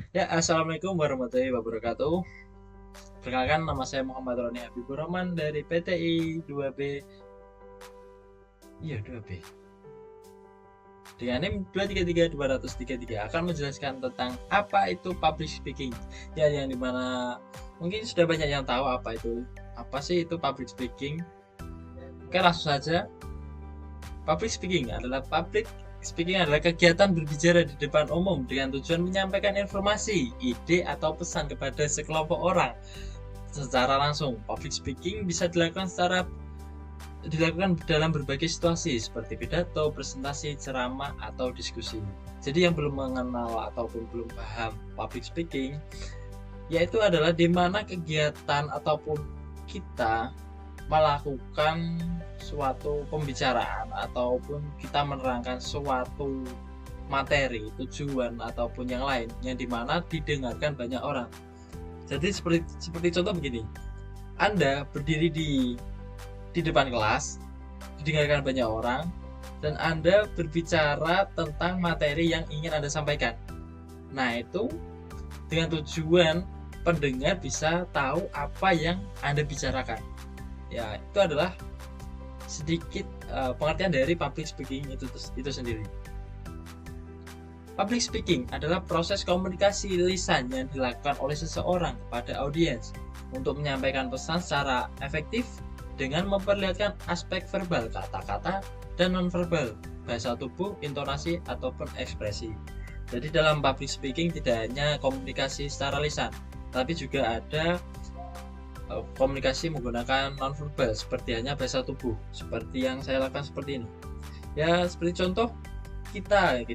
Ya, assalamualaikum warahmatullahi wabarakatuh. Perkenalkan, nama saya Muhammad Roni Habibur Rahman dari PTI 2B. Iya, 2B. Dengan NIM 233-233 akan menjelaskan tentang apa itu public speaking. Ya, yang dimana mungkin sudah banyak yang tahu apa itu. Apa sih itu public speaking? Oke, langsung saja. Public speaking adalah kegiatan berbicara di depan umum dengan tujuan menyampaikan informasi, ide atau pesan kepada sekelompok orang secara langsung. Public speaking bisa dilakukan dalam berbagai situasi seperti pidato, presentasi, ceramah, atau diskusi. Jadi yang belum mengenal ataupun belum paham public speaking, yaitu adalah di mana kegiatan ataupun kita melakukan suatu pembicaraan ataupun kita menerangkan suatu materi, tujuan ataupun yang lain yang dimana didengarkan banyak orang. Jadi seperti contoh begini, Anda berdiri di depan kelas, didengarkan banyak orang, dan Anda berbicara tentang materi yang ingin Anda sampaikan. Nah, itu dengan tujuan pendengar bisa tahu apa yang Anda bicarakan. Ya, itu adalah sedikit pengertian dari public speaking itu sendiri. Public speaking adalah proses komunikasi lisan yang dilakukan oleh seseorang kepada audiens untuk menyampaikan pesan secara efektif dengan memperlihatkan aspek verbal, kata-kata, dan nonverbal, bahasa tubuh, intonasi, ataupun ekspresi. Jadi dalam public speaking tidak hanya komunikasi secara lisan, tapi juga ada komunikasi menggunakan nonverbal seperti hanya bahasa tubuh, seperti yang saya lakukan seperti ini. Ya, seperti contoh kita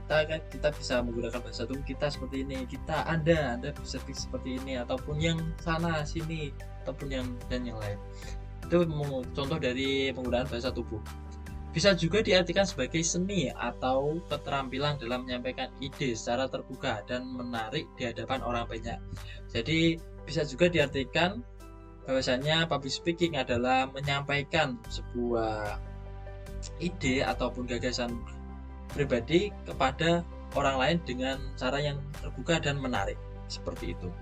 bisa menggunakan bahasa tubuh kita seperti ini, anda bisa seperti ini, ataupun yang sana sini, ataupun yang dan yang lain. Itu contoh dari penggunaan bahasa tubuh. Bisa juga diartikan sebagai seni atau keterampilan dalam menyampaikan ide secara terbuka dan menarik di hadapan orang banyak. Jadi bisa juga diartikan bahwasanya public speaking adalah menyampaikan sebuah ide ataupun gagasan pribadi kepada orang lain dengan cara yang terbuka dan menarik, seperti itu.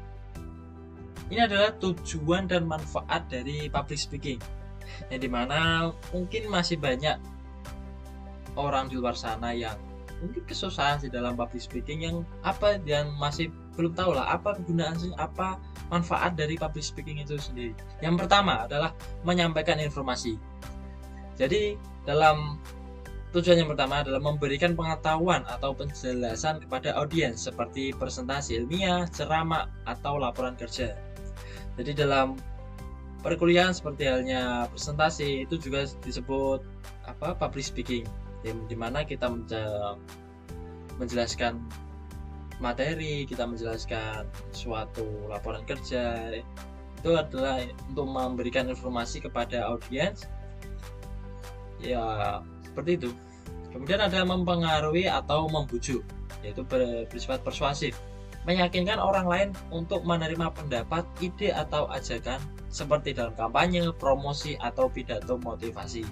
Ini adalah tujuan dan manfaat dari public speaking, yang dimana mungkin masih banyak orang di luar sana yang mungkin kesusahan di dalam public speaking yang masih belum tahu lah apa kegunaan, apa manfaat dari public speaking itu sendiri. Yang pertama adalah menyampaikan informasi. Jadi dalam tujuan yang pertama adalah memberikan pengetahuan atau penjelasan kepada audiens seperti presentasi ilmiah, ceramah, atau laporan kerja. Jadi dalam perkuliahan seperti halnya presentasi itu juga disebut public speaking, di mana kita menjelaskan materi, kita menjelaskan suatu laporan kerja. Itu adalah untuk memberikan informasi kepada audiens. Ya, seperti itu. Kemudian ada mempengaruhi atau membujuk, yaitu bersifat persuasif, meyakinkan orang lain untuk menerima pendapat, ide, atau ajakan seperti dalam kampanye, promosi, atau pidato motivasi.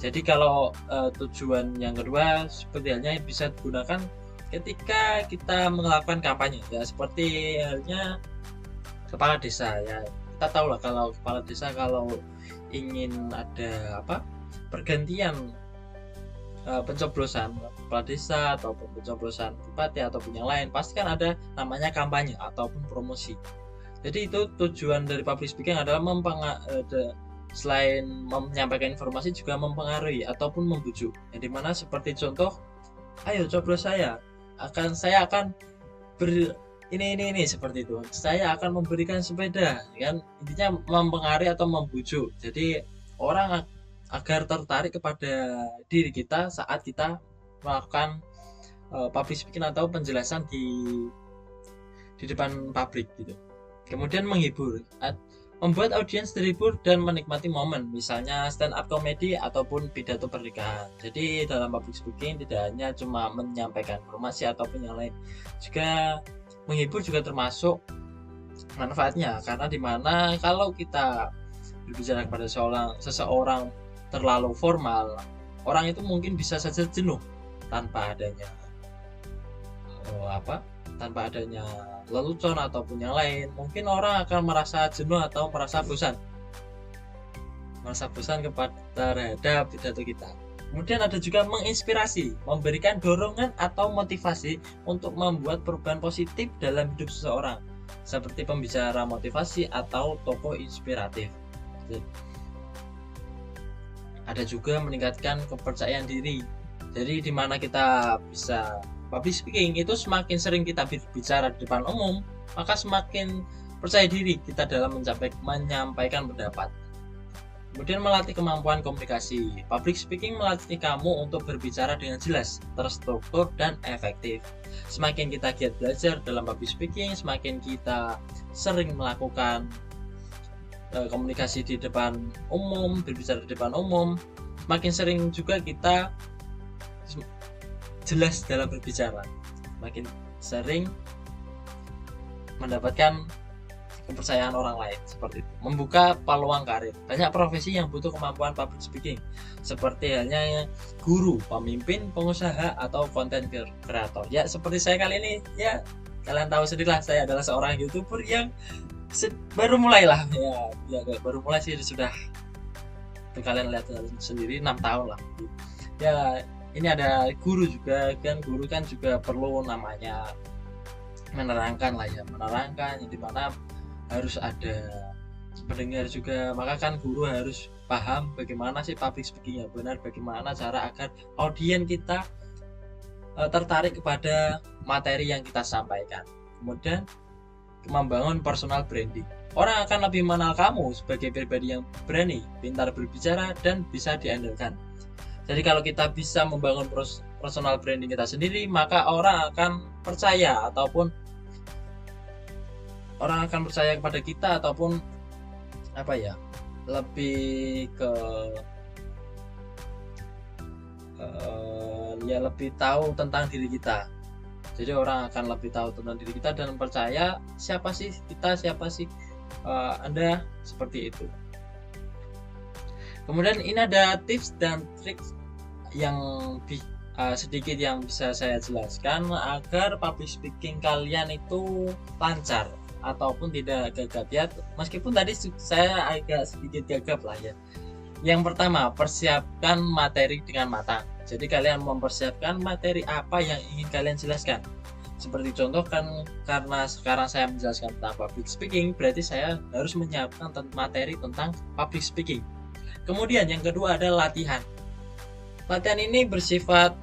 Jadi kalau tujuan yang kedua seperti halnya bisa digunakan ketika kita melakukan kampanye, ya seperti halnya kepala desa. Ya kita tahu lah kalau kepala desa kalau ingin ada pergantian pencoblosan kepala desa ataupun pencoblosan bupati ataupun yang lain, pasti kan ada namanya kampanye ataupun promosi. Jadi itu tujuan dari public speaking adalah selain menyampaikan informasi juga mempengaruhi ataupun membujuk, yang dimana seperti contoh, ayo coblos saya akan ini seperti itu, saya akan memberikan sepeda, kan intinya mempengaruhi atau membujuk. Jadi orang agar tertarik kepada diri kita saat kita melakukan public speaking atau penjelasan di depan publik gitu. Kemudian menghibur, membuat audiens terhibur dan menikmati momen, misalnya stand up comedy ataupun pidato pernikahan. Jadi dalam public speaking tidak hanya cuma menyampaikan informasi ataupun yang lain, juga menghibur juga termasuk manfaatnya, karena dimana kalau kita berbicara kepada seseorang terlalu formal, orang itu mungkin bisa saja jenuh tanpa adanya tanpa adanya lelucon ataupun yang lain, mungkin orang akan merasa jenuh atau merasa bosan terhadap pidato kita. Kemudian ada juga menginspirasi, memberikan dorongan atau motivasi untuk membuat perubahan positif dalam hidup seseorang, seperti pembicara motivasi atau tokoh inspiratif. Ada juga meningkatkan kepercayaan diri. Jadi di mana kita bisa public speaking itu, semakin sering kita berbicara di depan umum, maka semakin percaya diri kita dalam menyampaikan pendapat. Kemudian melatih kemampuan komunikasi. Public speaking melatih kamu untuk berbicara dengan jelas, terstruktur, dan efektif. Semakin kita giat belajar dalam public speaking, semakin kita sering melakukan komunikasi di depan umum, berbicara di depan umum, semakin sering juga kita jelas dalam berbicara, makin sering mendapatkan kepercayaan orang lain, seperti itu. Membuka peluang karir. Banyak profesi yang butuh kemampuan public speaking, seperti halnya guru, pemimpin, pengusaha, atau content creator. Ya, seperti saya kali ini, ya kalian tahu sendiri lah, saya adalah seorang YouTuber yang baru mulai lah, baru mulai sih, sudah kalian lihat sendiri 6 tahun lah. Ya, ini ada guru juga kan, guru kan juga perlu namanya menerangkan lah ya, menerangkan yang dimana harus ada pendengar juga, maka kan guru harus paham bagaimana sih public speaking yang benar, bagaimana cara agar audiens kita tertarik kepada materi yang kita sampaikan. Kemudian membangun personal branding. Orang akan lebih mengenal kamu sebagai pribadi yang berani, pintar berbicara, dan bisa diandalkan. Jadi kalau kita bisa membangun personal branding kita sendiri, maka orang akan percaya kepada kita, ataupun lebih ke lebih tahu tentang diri kita. Jadi orang akan lebih tahu tentang diri kita dan percaya siapa sih Anda, seperti itu. Kemudian ini ada tips dan trik yang sedikit yang bisa saya jelaskan agar public speaking kalian itu lancar ataupun tidak gagap ya, meskipun tadi saya agak sedikit gagap lah ya. Yang pertama, persiapkan materi dengan matang. Jadi kalian mempersiapkan materi apa yang ingin kalian jelaskan. Seperti contoh kan, karena sekarang saya menjelaskan tentang public speaking, berarti saya harus menyiapkan materi tentang public speaking. Kemudian yang kedua adalah latihan. Latihan ini bersifat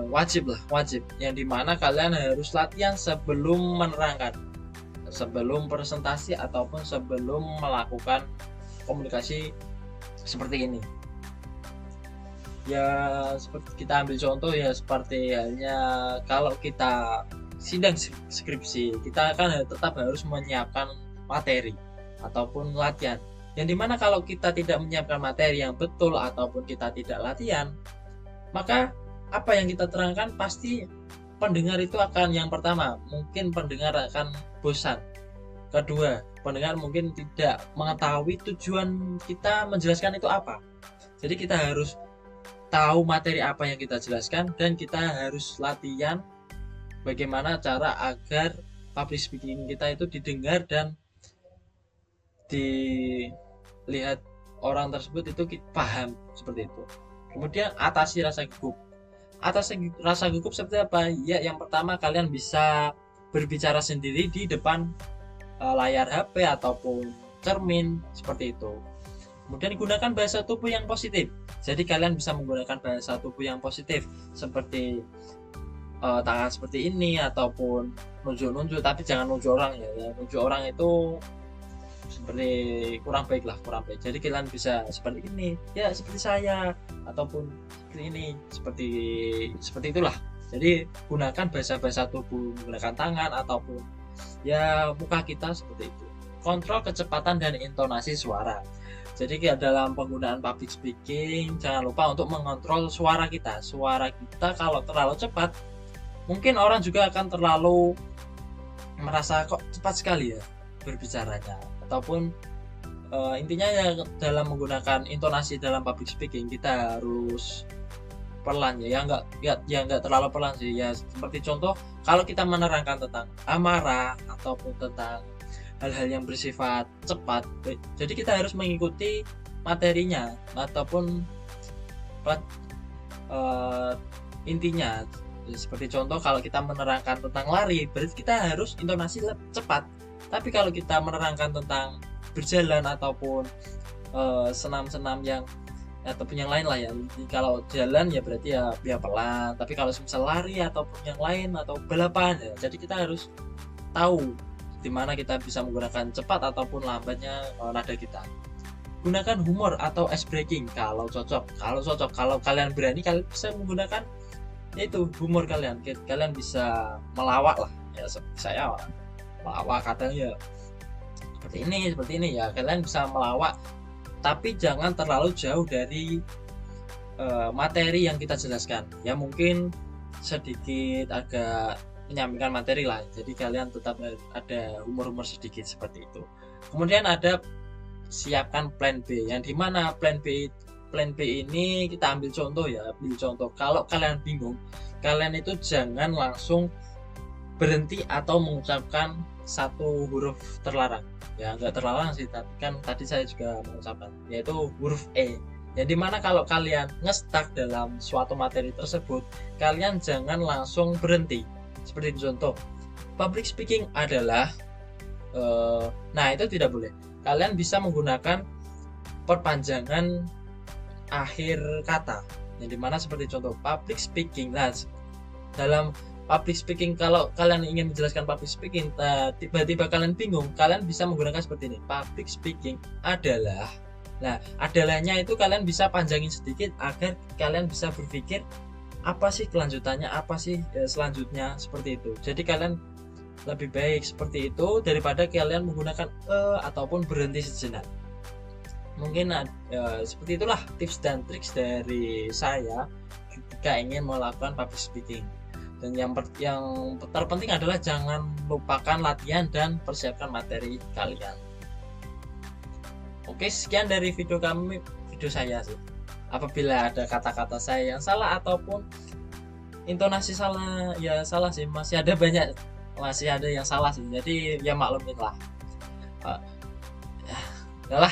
wajib, yang dimana kalian harus latihan sebelum menerangkan, sebelum presentasi, ataupun sebelum melakukan komunikasi seperti ini. Ya seperti kita ambil contoh ya, seperti halnya kalau kita sidang skripsi, kita akan tetap harus menyiapkan materi ataupun latihan, yang dimana kalau kita tidak menyiapkan materi yang betul ataupun kita tidak latihan, maka apa yang kita terangkan pasti pendengar itu akan, yang pertama mungkin pendengar akan bosan, kedua pendengar mungkin tidak mengetahui tujuan kita menjelaskan itu apa. Jadi kita harus tahu materi apa yang kita jelaskan, dan kita harus latihan bagaimana cara agar public speaking kita itu didengar dan dilihat orang tersebut itu paham, seperti itu. Kemudian atasi rasa gugup. Atasi rasa gugup seperti apa? Ya, yang pertama kalian bisa berbicara sendiri di depan layar HP ataupun cermin, seperti itu. Kemudian gunakan bahasa tubuh yang positif. Jadi kalian bisa menggunakan bahasa tubuh yang positif, seperti tangan seperti ini, ataupun nunjuk-nunjuk, tapi jangan nunjuk orang ya. Nunjuk orang itu seperti kurang baik. Jadi kalian bisa seperti ini, ya seperti saya, ataupun seperti ini, seperti itulah. Jadi gunakan bahasa tubuh, menggunakan tangan ataupun ya muka kita, seperti itu. Kontrol kecepatan dan intonasi suara. Jadi dalam penggunaan public speaking, jangan lupa untuk mengontrol suara kita. Suara kita kalau terlalu cepat, mungkin orang juga akan terlalu merasa kok cepat sekali ya berbicaranya. Ataupun intinya ya, dalam menggunakan intonasi dalam public speaking, kita harus pelan ya nggak terlalu pelan sih ya, seperti contoh kalau kita menerangkan tentang amarah ataupun tentang hal-hal yang bersifat cepat, jadi kita harus mengikuti materinya ataupun intinya. Seperti contoh kalau kita menerangkan tentang lari, berarti kita harus intonasi cepat. Tapi kalau kita menerangkan tentang berjalan ataupun senam-senam yang ataupun yang lain lah ya. Kalau jalan ya berarti ya pelan. Tapi kalau misal lari ataupun yang lain atau balapan ya, jadi kita harus tahu di mana kita bisa menggunakan cepat ataupun lambatnya nada kita. Gunakan humor atau ice breaking kalau cocok. Kalau kalian berani, kalian bisa menggunakan itu humor kalian bisa melawak lah ya, seperti saya melawak katanya seperti ini ya, kalian bisa melawak tapi jangan terlalu jauh dari materi yang kita jelaskan ya, mungkin sedikit agak menyampingkan materi lah, jadi kalian tetap ada humor sedikit seperti itu. Kemudian ada siapkan plan B, yang dimana plan B ini kita ambil contoh kalau kalian bingung, kalian itu jangan langsung berhenti atau mengucapkan satu huruf terlarang ya, nggak terlarang sih, tapi kan tadi saya juga mengucapkan yaitu huruf E, yang dimana kalau kalian ngestak dalam suatu materi tersebut, kalian jangan langsung berhenti. Seperti contoh public speaking adalah nah itu tidak boleh, kalian bisa menggunakan perpanjangan akhir kata, yang dimana seperti contoh public speaking. Nah, dalam public speaking, kalau kalian ingin menjelaskan public speaking tiba-tiba kalian bingung, kalian bisa menggunakan seperti ini, public speaking adalah. Nah, adalahnya itu kalian bisa panjangin sedikit agar kalian bisa berpikir apa sih kelanjutannya, apa sih selanjutnya, seperti itu. Jadi kalian lebih baik seperti itu daripada kalian menggunakan ataupun berhenti sejenak. Mungkin seperti itulah tips dan triks dari saya jika ingin melakukan public speaking. Dan yang terpenting adalah jangan lupakan latihan dan persiapkan materi kalian. Oke, sekian dari video saya sih. Apabila ada kata-kata saya yang salah ataupun intonasi salah, ya salah sih, masih ada yang salah sih, jadi ya maklumin lah. Yalah,